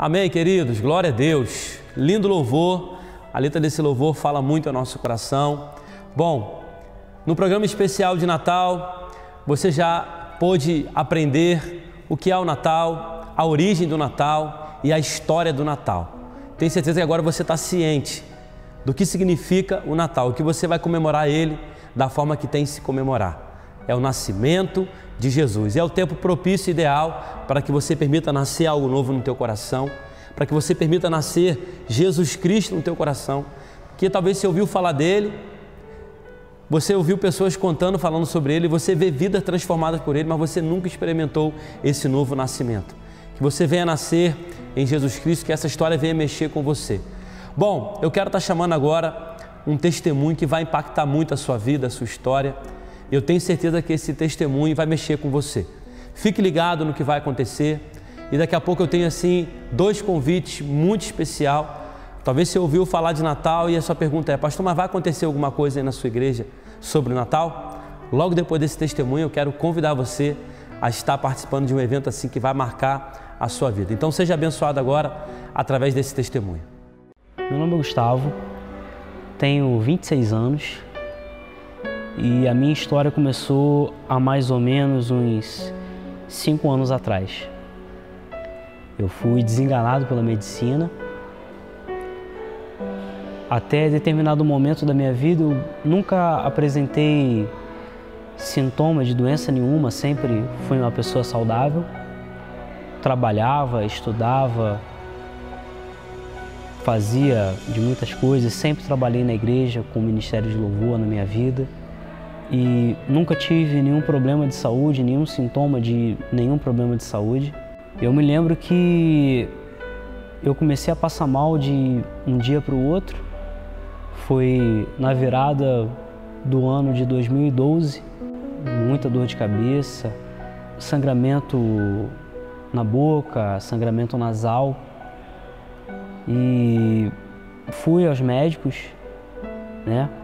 Amém, queridos? Glória a Deus. Lindo louvor. A letra desse louvor fala muito ao nosso coração. Bom, no programa especial de Natal, você já pôde aprender o que é o Natal, a origem do Natal e a história do Natal. Tenho certeza que agora você está ciente do que significa o Natal, o que você vai comemorar ele da forma que tem que se comemorar. É o nascimento de Jesus. É o tempo propício e ideal para que você permita nascer algo novo no teu coração, para que você permita nascer Jesus Cristo no teu coração, que talvez você ouviu falar dele, você ouviu pessoas contando, falando sobre ele, você vê vidas transformadas por ele, mas você nunca experimentou esse novo nascimento. Que você venha nascer em Jesus Cristo, que essa história venha mexer com você. Bom, eu quero estar chamando agora um testemunho que vai impactar muito a sua vida, a sua história. Eu tenho certeza que esse testemunho vai mexer com você. Fique ligado no que vai acontecer. E daqui a pouco eu tenho assim 2 convites muito especial. Talvez você ouviu falar de Natal e a sua pergunta é: pastor, mas vai acontecer alguma coisa aí na sua igreja sobre o Natal? Logo depois desse testemunho eu quero convidar você a estar participando de um evento assim que vai marcar a sua vida. Então seja abençoado agora através desse testemunho. Meu nome é Gustavo, tenho 26 anos e a minha história começou há mais ou menos uns 5 anos atrás. Eu fui desenganado pela medicina. Até determinado momento da minha vida eu nunca apresentei sintomas de doença nenhuma, sempre fui uma pessoa saudável. Trabalhava, estudava, fazia de muitas coisas, sempre trabalhei na igreja com o ministério de louvor na minha vida e nunca tive nenhum problema de saúde, nenhum sintoma de nenhum problema de saúde. Eu me lembro que eu comecei a passar mal de um dia para o outro, foi na virada do ano de 2012, muita dor de cabeça, sangramento na boca, sangramento nasal. E fui aos médicos,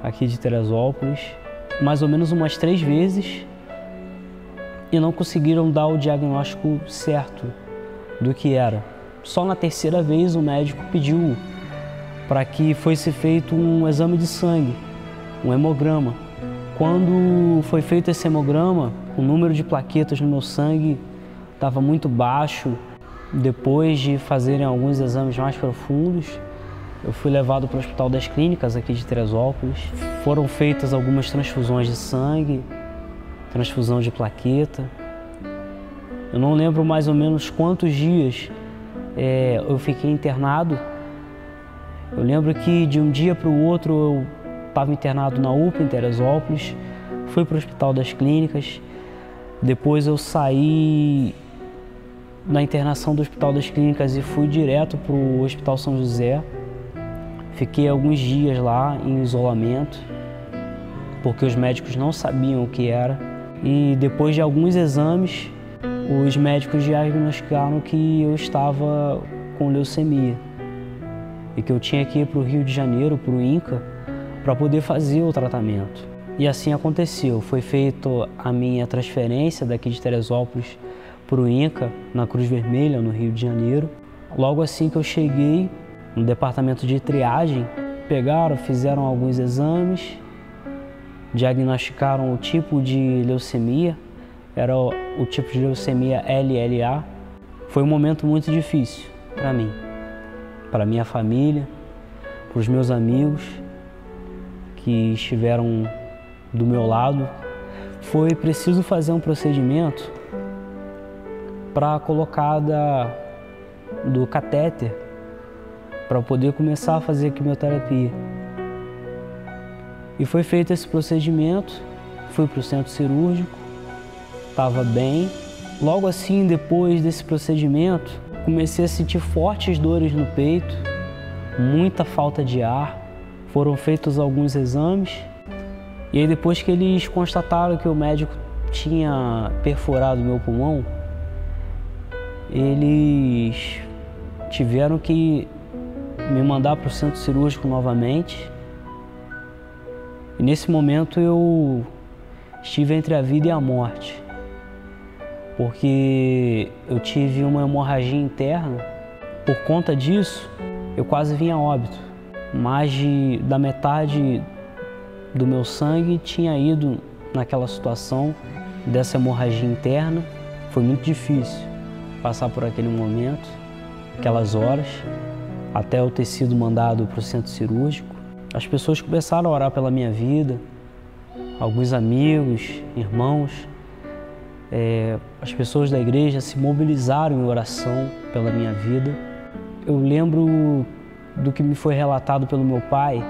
aqui de Teresópolis, mais ou menos umas 3 vezes e não conseguiram dar o diagnóstico certo do que era. Só na 3ª vez o médico pediu para que fosse feito um exame de sangue, um hemograma. Quando foi feito esse hemograma, o número de plaquetas no meu sangue estava muito baixo. Depois de fazerem alguns exames mais profundos, eu fui levado para o Hospital das Clínicas aqui de Teresópolis. Foram feitas algumas transfusões de sangue, transfusão de plaqueta. Eu não lembro mais ou menos quantos dias eu fiquei internado. Eu lembro que de um dia para o outro eu estava internado na UPA em Teresópolis, fui para o Hospital das Clínicas. Depois eu saí na internação do Hospital das Clínicas e fui direto para o Hospital São José. Fiquei alguns dias lá em isolamento, porque os médicos não sabiam o que era. E depois de alguns exames, os médicos diagnosticaram que eu estava com leucemia e que eu tinha que ir para o Rio de Janeiro, para o INCA, para poder fazer o tratamento. E assim aconteceu. Foi feita a minha transferência daqui de Teresópolis para o INCA, na Cruz Vermelha, no Rio de Janeiro. Logo assim que eu cheguei no departamento de triagem, fizeram alguns exames, diagnosticaram o tipo de leucemia, era o tipo de leucemia LLA. Foi um momento muito difícil para mim, para minha família, para os meus amigos que estiveram do meu lado. Foi preciso fazer um procedimento para a colocada do catéter para poder começar a fazer a quimioterapia. E foi feito esse procedimento, fui para o centro cirúrgico, estava bem. Logo assim, depois desse procedimento, comecei a sentir fortes dores no peito, muita falta de ar. Foram feitos alguns exames e aí depois que eles constataram que o médico tinha perfurado meu pulmão, eles tiveram que me mandar para o centro cirúrgico novamente. E nesse momento eu estive entre a vida e a morte, porque eu tive uma hemorragia interna Por conta disso, eu quase vim a óbito. Mais da metade do meu sangue tinha ido naquela situação dessa hemorragia interna. Foi muito difícil passar por aquele momento, aquelas horas, até eu ter sido mandado para o centro cirúrgico. As pessoas começaram a orar pela minha vida, alguns amigos, irmãos, as pessoas da igreja se mobilizaram em oração pela minha vida. Eu lembro do que me foi relatado pelo meu pai,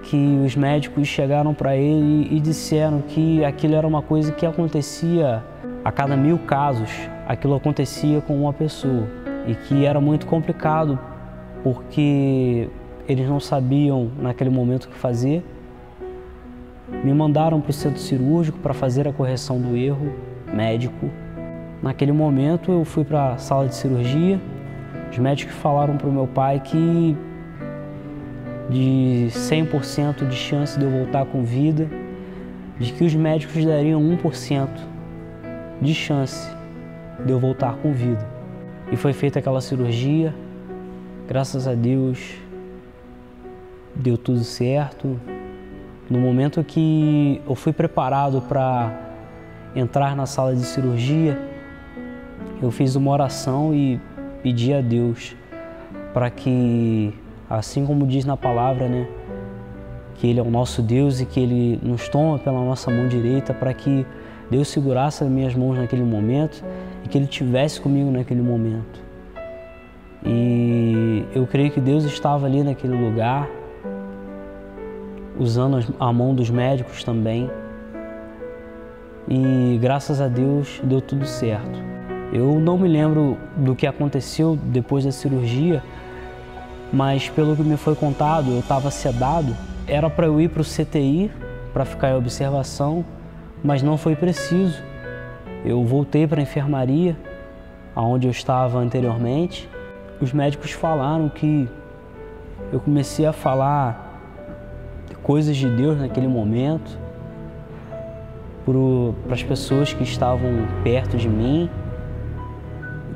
que os médicos chegaram para ele e disseram que aquilo era uma coisa que acontecia a cada 1000 casos, aquilo acontecia com uma pessoa e que era muito complicado porque eles não sabiam naquele momento o que fazer. Me mandaram para o centro cirúrgico para fazer a correção do erro médico. Naquele momento eu fui para a sala de cirurgia. Os médicos falaram para o meu pai que de 100% de chance de eu voltar com vida, de que os médicos dariam 1% de chance de eu voltar com vida. E foi feita aquela cirurgia, graças a Deus deu tudo certo. No momento que eu fui preparado para entrar na sala de cirurgia, eu fiz uma oração e pedi a Deus para que, assim como diz na palavra, né, que Ele é o nosso Deus e que Ele nos toma pela nossa mão direita, para que Deus segurasse as minhas mãos naquele momento e que Ele estivesse comigo naquele momento. E eu creio que Deus estava ali naquele lugar, usando a mão dos médicos também. E graças a Deus deu tudo certo. Eu não me lembro do que aconteceu depois da cirurgia, mas pelo que me foi contado, eu estava sedado. Era para eu ir para o CTI, para ficar em observação, mas não foi preciso. Eu voltei para a enfermaria, onde eu estava anteriormente. Os médicos falaram que eu comecei a falar coisas de Deus naquele momento para as pessoas que estavam perto de mim.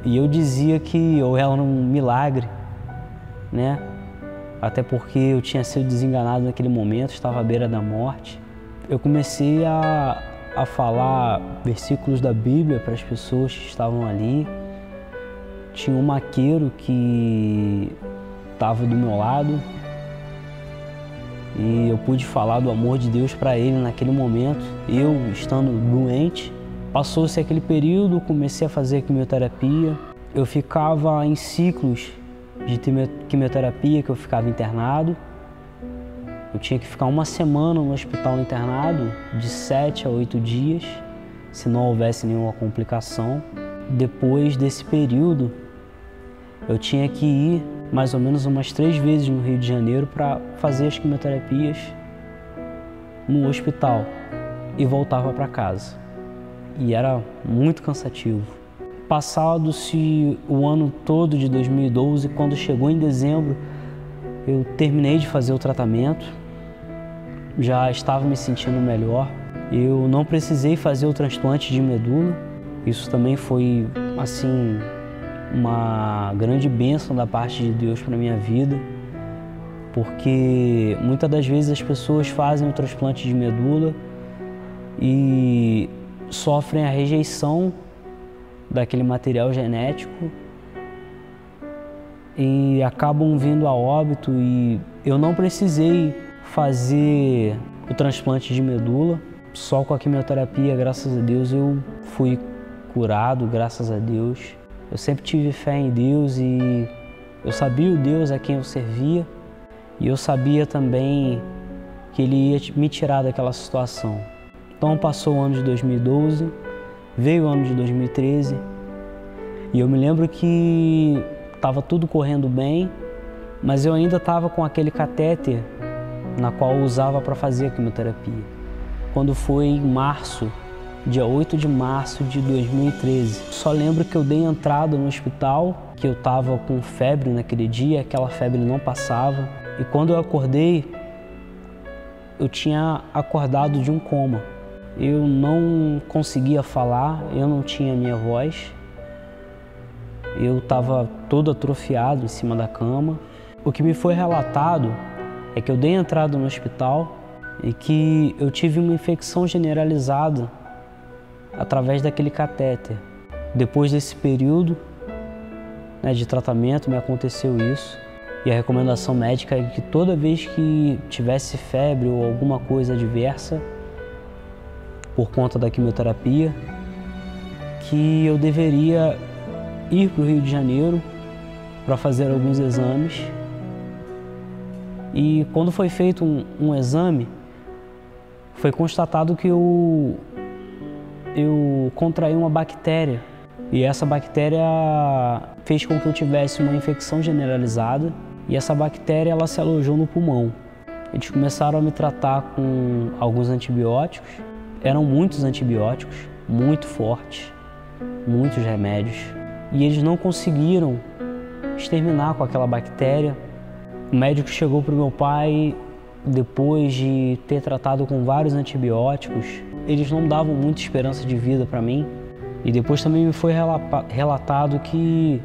E eu dizia que eu era um milagre, né? Até porque eu tinha sido desenganado naquele momento, estava à beira da morte. Eu comecei a falar versículos da Bíblia para as pessoas que estavam ali. Tinha um maqueiro que estava do meu lado e eu pude falar do amor de Deus para ele naquele momento, eu estando doente. Passou-se aquele período, comecei a fazer quimioterapia. Eu ficava em ciclos de quimioterapia, que eu ficava internado. Eu tinha que ficar uma semana no hospital internado, de 7 a 8 dias, se não houvesse nenhuma complicação. Depois desse período, eu tinha que ir mais ou menos umas 3 vezes no Rio de Janeiro para fazer as quimioterapias no hospital e voltava para casa. E era muito cansativo. Passado-se o ano todo de 2012, quando chegou em dezembro, eu terminei de fazer o tratamento, já estava me sentindo melhor. Eu não precisei fazer o transplante de medula. Isso também foi, assim, uma grande bênção da parte de Deus para a minha vida, porque muitas das vezes as pessoas fazem o transplante de medula e sofrem a rejeição daquele material genético e acabam vindo a óbito. E eu não precisei fazer o transplante de medula, só com a quimioterapia, graças a Deus, eu fui curado, graças a Deus. Eu sempre tive fé em Deus e eu sabia o Deus a quem eu servia e eu sabia também que Ele ia me tirar daquela situação. Então passou o ano de 2012, veio o ano de 2013 e eu me lembro que estava tudo correndo bem, mas eu ainda estava com aquele catéter na qual eu usava para fazer a quimioterapia. Quando foi em março, dia 8 de março de 2013, só lembro que eu dei entrada no hospital, que eu estava com febre naquele dia, aquela febre não passava, e quando eu acordei, eu tinha acordado de um coma. Eu não conseguia falar, eu não tinha minha voz. Eu estava todo atrofiado em cima da cama. O que me foi relatado é que eu dei entrada no hospital e que eu tive uma infecção generalizada através daquele catéter. Depois desse período, né, de tratamento, me aconteceu isso. E a recomendação médica é que toda vez que tivesse febre ou alguma coisa adversa por conta da quimioterapia, que eu deveria ir para o Rio de Janeiro para fazer alguns exames. E quando foi feito um exame, foi constatado que eu contraí uma bactéria. E essa bactéria fez com que eu tivesse uma infecção generalizada. E essa bactéria, ela se alojou no pulmão. Eles começaram a me tratar com alguns antibióticos. Eram muitos antibióticos, muito fortes, muitos remédios. E eles não conseguiram exterminar com aquela bactéria. O médico chegou para o meu pai, depois de ter tratado com vários antibióticos. Eles não davam muita esperança de vida para mim. E depois também me foi relatado que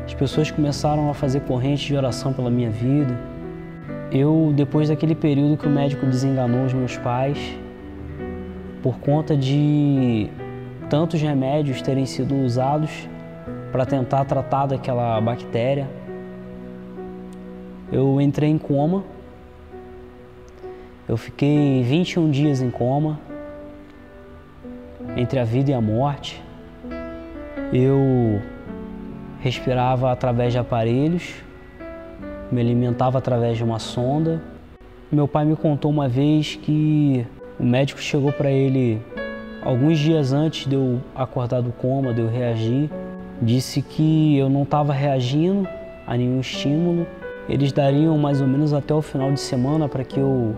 as pessoas começaram a fazer correntes de oração pela minha vida. Eu, depois daquele período que o médico desenganou os meus pais, por conta de tantos remédios terem sido usados para tentar tratar daquela bactéria, eu entrei em coma. Eu fiquei 21 dias em coma, entre a vida e a morte. Eu respirava através de aparelhos, me alimentava através de uma sonda. Meu pai me contou uma vez que o médico chegou para ele alguns dias antes de eu acordar do coma, de eu reagir, disse que eu não estava reagindo a nenhum estímulo. Eles dariam mais ou menos até o final de semana para que eu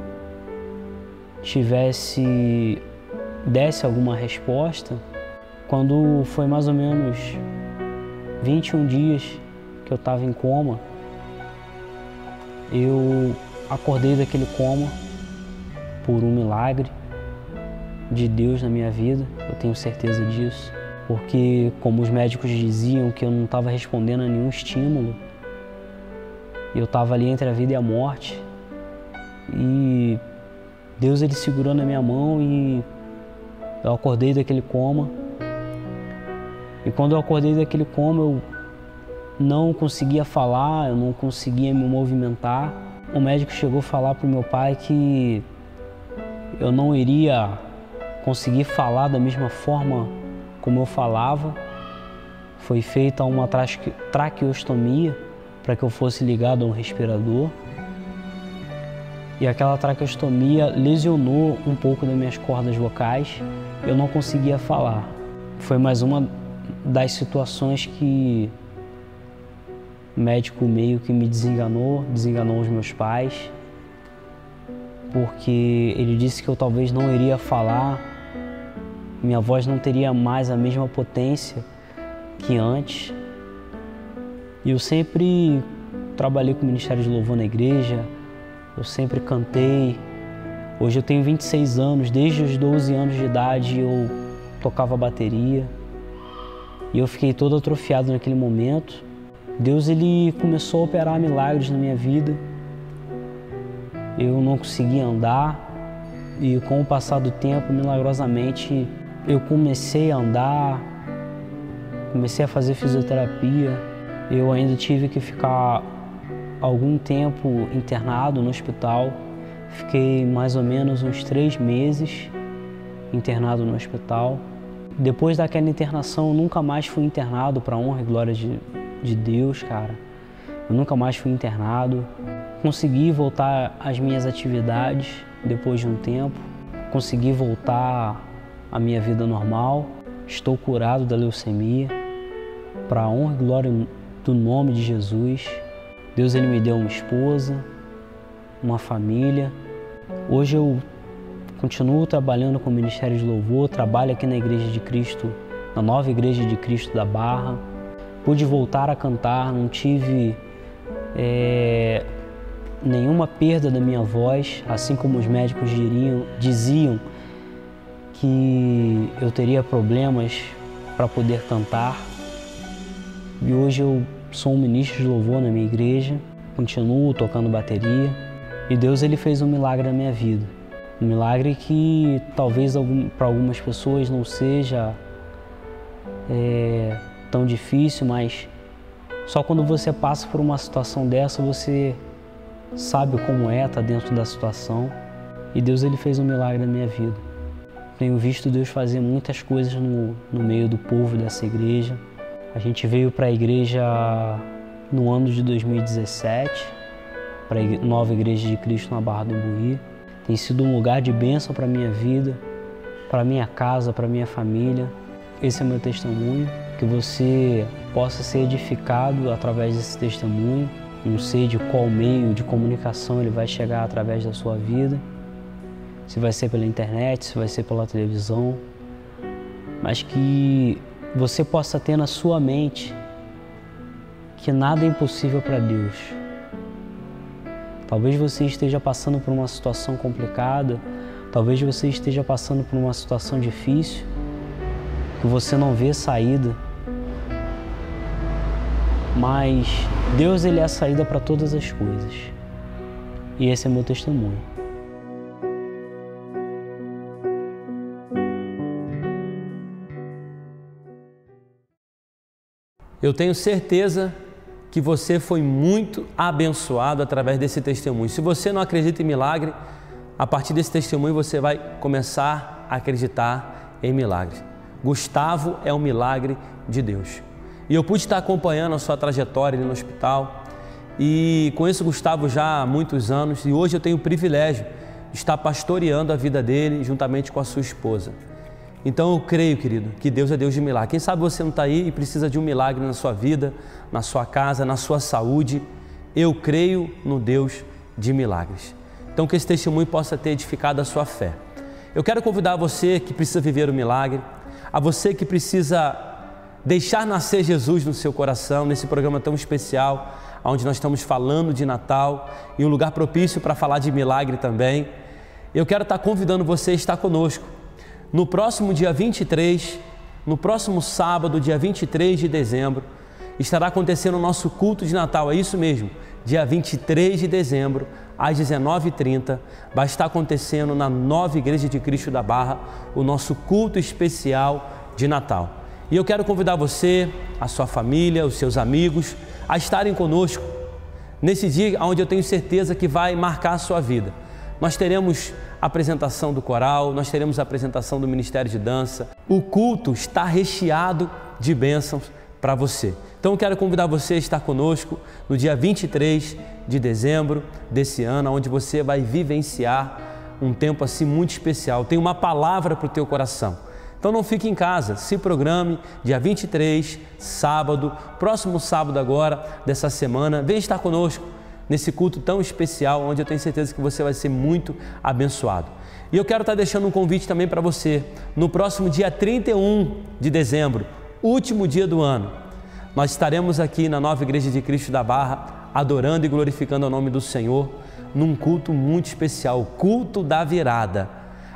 desse alguma resposta. Quando foi mais ou menos 21 dias que eu estava em coma, eu acordei daquele coma por um milagre de Deus na minha vida, eu tenho certeza disso, porque como os médicos diziam que eu não estava respondendo a nenhum estímulo, eu estava ali entre a vida e a morte, e Deus ele segurou na minha mão e eu acordei daquele coma. E quando eu acordei daquele coma, eu não conseguia falar, eu não conseguia me movimentar. O médico chegou a falar para o meu pai que eu não iria conseguir falar da mesma forma como eu falava. Foi feita uma traqueostomia para que eu fosse ligado a um respirador. E aquela traqueostomia lesionou um pouco das minhas cordas vocais. Eu não conseguia falar. Foi mais uma das situações que o médico meio que me desenganou os meus pais, porque ele disse que eu talvez não iria falar, minha voz não teria mais a mesma potência que antes. E eu sempre trabalhei com o Ministério de Louvor na igreja, eu sempre cantei. Hoje eu tenho 26 anos, desde os 12 anos de idade eu tocava bateria. E eu fiquei todo atrofiado naquele momento. Deus ele começou a operar milagres na minha vida. Eu não conseguia andar e com o passar do tempo, milagrosamente, eu comecei a andar, comecei a fazer fisioterapia. Eu ainda tive que ficar algum tempo internado no hospital. Fiquei mais ou menos uns 3 meses internado no hospital. Depois daquela internação, eu nunca mais fui internado, para honra e glória de Deus, cara. Eu nunca mais fui internado. Consegui voltar às minhas atividades depois de um tempo. Consegui voltar à minha vida normal. Estou curado da leucemia. Para honra e glória do nome de Jesus. Deus ele me deu uma esposa, uma família. Hoje eu continuo trabalhando com o Ministério de Louvor, trabalho aqui na Igreja de Cristo, na nova Igreja de Cristo da Barra. Pude voltar a cantar, não tive nenhuma perda da minha voz, assim como os médicos diziam que eu teria problemas para poder cantar. E hoje eu sou um ministro de louvor na minha igreja, continuo tocando bateria. E Deus, Ele fez um milagre na minha vida. Um milagre que talvez para algumas pessoas não seja tão difícil, mas só quando você passa por uma situação dessa, você sabe como tá dentro da situação. E Deus, Ele fez um milagre na minha vida. Tenho visto Deus fazer muitas coisas no meio do povo dessa igreja. A gente veio para a igreja no ano de 2017, para a Nova Igreja de Cristo na Barra do Imbuí. Tem sido um lugar de bênção para a minha vida, para a minha casa, para a minha família. Esse é meu testemunho, que você possa ser edificado através desse testemunho. Não sei de qual meio de comunicação ele vai chegar através da sua vida, se vai ser pela internet, se vai ser pela televisão, mas que você possa ter na sua mente que nada é impossível para Deus. Talvez você esteja passando por uma situação complicada, talvez você esteja passando por uma situação difícil, que você não vê saída, mas Deus, Ele é a saída para todas as coisas. E esse é meu testemunho. Eu tenho certeza que você foi muito abençoado através desse testemunho. Se você não acredita em milagre, a partir desse testemunho você vai começar a acreditar em milagres. Gustavo é um milagre de Deus. E eu pude estar acompanhando a sua trajetória ali no hospital e conheço o Gustavo já há muitos anos e hoje eu tenho o privilégio de estar pastoreando a vida dele juntamente com a sua esposa. Então eu creio, querido, que Deus é Deus de milagre. Quem sabe você não está aí e precisa de um milagre na sua vida, na sua casa, na sua saúde. Eu creio no Deus de milagres. Então que esse testemunho possa ter edificado a sua fé. Eu quero convidar você que precisa viver o milagre, a você que precisa deixar nascer Jesus no seu coração, nesse programa tão especial, onde nós estamos falando de Natal e um lugar propício para falar de milagre também. Eu quero estar convidando você a estar conosco. No próximo dia 23, no próximo sábado, dia 23 de dezembro, estará acontecendo o nosso culto de Natal, é isso mesmo, dia 23 de dezembro, às 19h30, vai estar acontecendo na Nova Igreja de Cristo da Barra, o nosso culto especial de Natal. E eu quero convidar você, a sua família, os seus amigos, a estarem conosco nesse dia onde eu tenho certeza que vai marcar a sua vida. Nós teremos a apresentação do coral, nós teremos a apresentação do Ministério de Dança. O culto está recheado de bênçãos para você. Então eu quero convidar você a estar conosco no dia 23 de dezembro desse ano, onde você vai vivenciar um tempo assim muito especial. Tem uma palavra para o teu coração. Então não fique em casa, se programe, dia 23, sábado, próximo sábado agora dessa semana, vem estar conosco nesse culto tão especial, onde eu tenho certeza que você vai ser muito abençoado. E eu quero estar deixando um convite também para você, no próximo dia 31 de dezembro, último dia do ano, nós estaremos aqui na Nova Igreja de Cristo da Barra, adorando e glorificando o nome do Senhor, num culto muito especial, o culto da virada,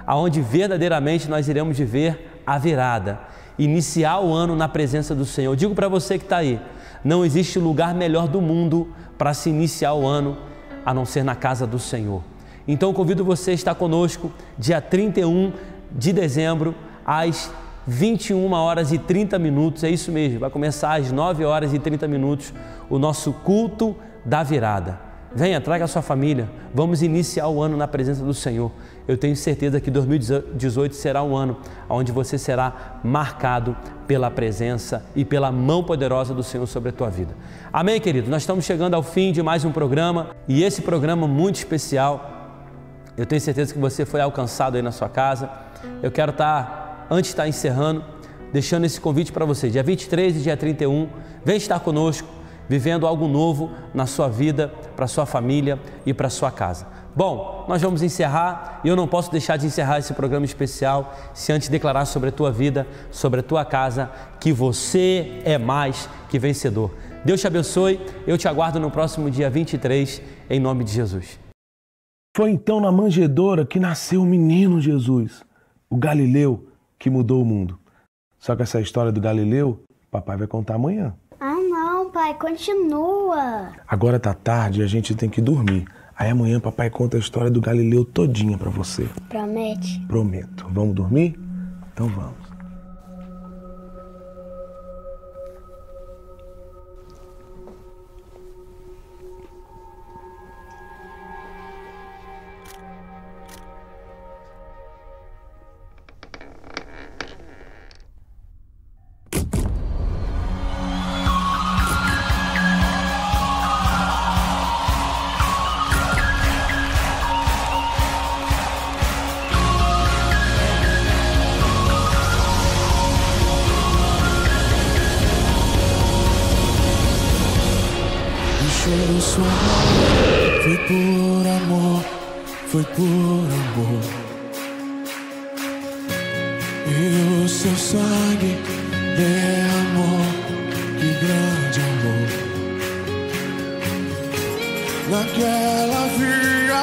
aonde verdadeiramente nós iremos viver a virada, iniciar o ano na presença do Senhor. Eu digo para você que está aí, não existe lugar melhor do mundo para se iniciar o ano, a não ser na casa do Senhor. Então convido você a estar conosco dia 31 de dezembro, às 21h30, é isso mesmo, vai começar às 9h30 o nosso culto da virada. Venha, traga a sua família, vamos iniciar o ano na presença do Senhor. Eu tenho certeza que 2018 será um ano onde você será marcado pela presença e pela mão poderosa do Senhor sobre a tua vida. Amém, querido? Nós estamos chegando ao fim de mais um programa e esse programa muito especial, eu tenho certeza que você foi alcançado aí na sua casa. Eu quero antes de estar encerrando, deixando esse convite para você, dia 23 e dia 31, vem estar conosco, vivendo algo novo na sua vida, para a sua família e para a sua casa. Bom, nós vamos encerrar e eu não posso deixar de encerrar esse programa especial se antes declarar sobre a tua vida, sobre a tua casa, que você é mais que vencedor. Deus te abençoe, eu te aguardo no próximo dia 23, em nome de Jesus. Foi então na manjedoura que nasceu o menino Jesus, o Galileu que mudou o mundo. Só que essa história do Galileu, papai vai contar amanhã. Ah, não. pai, continua. Agora tá tarde e a gente tem que dormir. Aí amanhã papai conta a história do Galileu todinha pra você. Promete? Prometo. Vamos dormir? Então vamos. Choro sua mão, foi por amor, foi por amor. E o seu sangue derramou, que grande amor. Naquela via